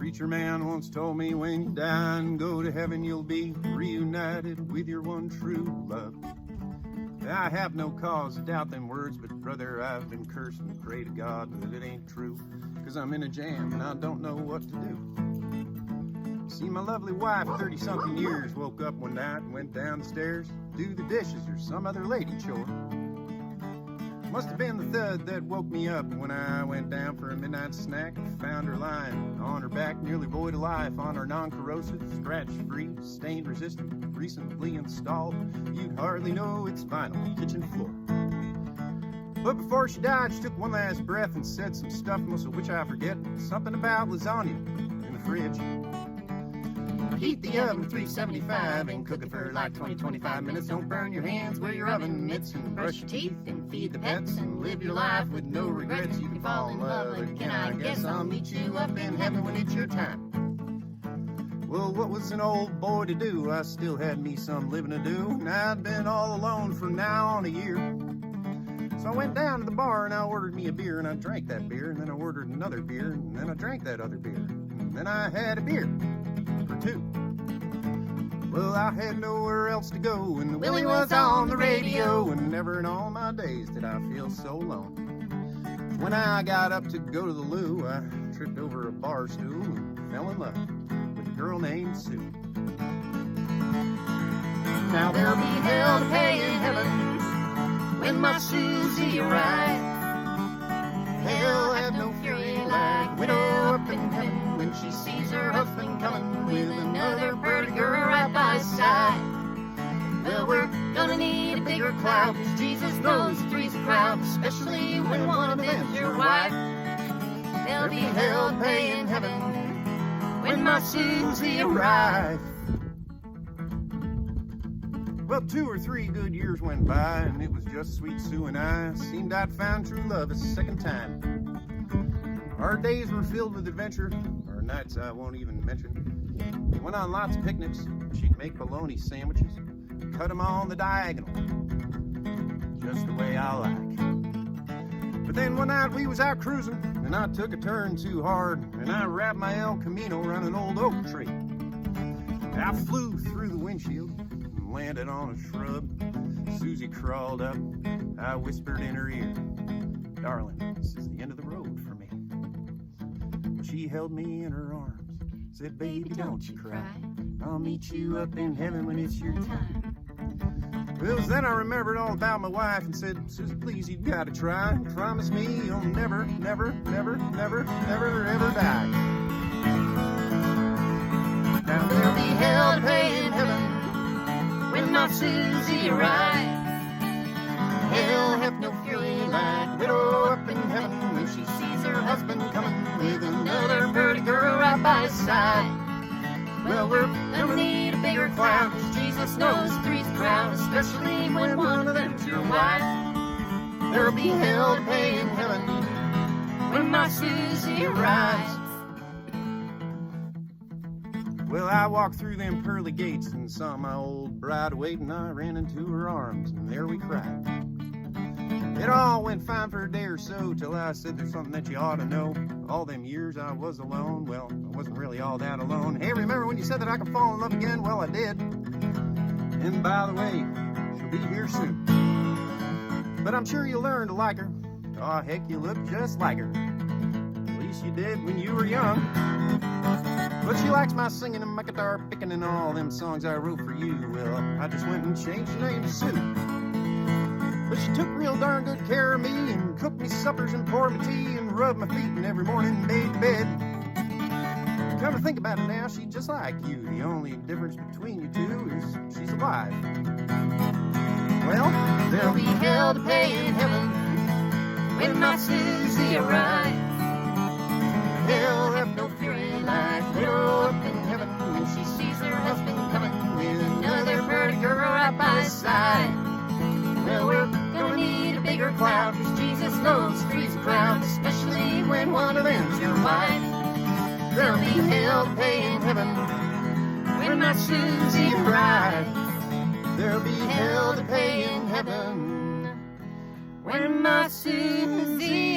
Preacher man once told me when you die and go to heaven, you'll be reunited with your one true love. I have no cause to doubt them words, but brother, I've been cursed and pray to God that it ain't true, 'cause I'm in a jam and I don't know what to do. See, my lovely wife, 30-something years, woke up one night and went down the stairs, do the dishes or some other lady chore. Must have been the thud that woke me up when I went down for a midnight snack. Found her lying on her back, nearly void of life, on her non-corrosive, scratch-free, stain-resistant, recently installed, you'd hardly know it's vinyl kitchen floor. But before she died, she took one last breath and said some stuff, most of which I forget. Something about lasagna in the fridge. Heat the oven to 375 and cook it for like 20-25 minutes. Don't burn your hands, wear your oven mitts, and brush your teeth and feed the pets and live your life with no regrets. You can fall in love again, I guess. I'll meet you up in heaven when it's your time. Well, what was an old boy to do? I still had me some living to do, and I'd been all alone for now on a year. So I went down to the bar and I ordered me a beer, and I drank that beer, and then I ordered another beer, and then I drank that other beer, and then I had a beer for two. Well, I had nowhere else to go, and Willie was on the radio, and never in all my days did I feel so alone. When I got up to go to the loo, I tripped over a bar stool and fell in love with a girl named Sue. Now there'll be hell to pay in heaven when my Susie arrives. Hell have no fury like widow up in heaven when she sees her husband coming with another pretty girl right by his side. Well, we're gonna need a bigger crowd, 'cause Jesus knows three's a crowd, especially when one of them's your wife. There'll be hell to pay in heaven when my Susie arrives. Well, 2 or 3 good years went by, and it was just sweet Sue and I. Seemed I'd found true love a second time. Our days were filled with adventure, our nights I won't even mention. We went on lots of picnics. She'd make bologna sandwiches, cut them on the diagonal, just the way I like. But then one night we was out cruising, and I took a turn too hard, and I wrapped my El Camino around an old oak tree. I flew through the windshield, landed on a shrub. Susie crawled up. I whispered in her ear, "Darling, this is the end of the road for me." She held me in her arms, said, "Baby, don't you cry. I'll meet you up in heaven when it's your time." Well, then I remembered all about my wife and said, "Susie, please, you've got to try. Promise me you'll never, never, never, never, never, ever die." Now there'll be hell to pay in heaven when my Susie arrives. Hell have no fury like widow up in heaven when she sees her husband coming with another pretty girl right by his side. Well, we're gonna need a bigger crowd, 'cause Jesus knows three's a crowd, especially when one of them's your wife. There'll be hell to pay in heaven when my Susie arrives. Well, I walked through them pearly gates and saw my old bride waiting. I ran into her arms and there we cried. It all went fine for a day or so till I said, "There's something that you ought to know. All them years I was alone, well, I wasn't really all that alone. Hey, remember when you said that I could fall in love again? Well, I did. And by the way, she'll be here soon. But I'm sure you'll learn to like her. Aw, heck, you look just like her. At least you did when you were young. But she likes my singing and my guitar picking and all them songs I wrote for you. Well, I just went and changed her name to Sue. But she took real darn good care of me and cooked me suppers and poured me tea and rubbed my feet and every morning made bed. Come to think about it now, she's just like you. The only difference between you two is she's alive. Well, there'll be hell to pay in heaven when my Susie arrives. Hell have no fury like widow up in heaven when she sees her husband coming with another pretty girl right by his side. Well, we're gonna need a bigger crowd, 'cause Jesus knows three's a crowd, especially when one of them's your wife. There'll be hell to pay in heaven when my Susie arrives. There'll be hell to pay in heaven when my Susie